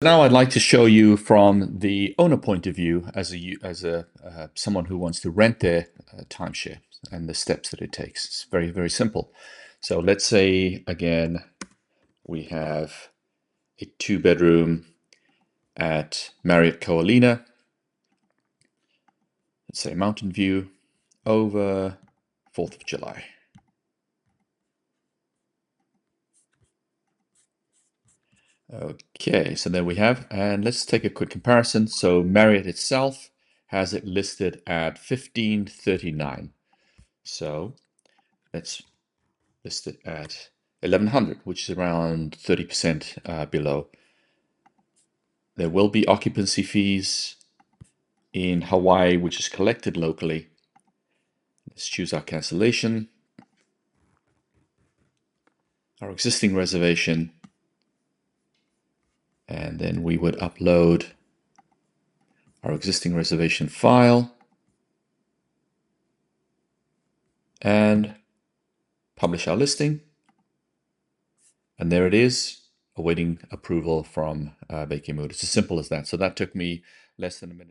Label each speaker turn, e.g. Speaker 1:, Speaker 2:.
Speaker 1: Now I'd like to show you from the owner point of view as someone who wants to rent their timeshare and the steps that it takes. It's very, very simple. So let's say, again, we have a 2-bedroom at Marriott Coalina. Let's say Mountain View over 4th of July. Okay, so there we have, and let's take a quick comparison. So Marriott itself has it listed at $1,539. So let's list it at 1,100, which is around 30% below. There will be occupancy fees in Hawaii, which is collected locally. Let's choose our cancellation, our existing reservation, and then we would upload our existing reservation file and publish our listing. And there it is, awaiting approval from VakayMood. It's as simple as that. So that took me less than a minute.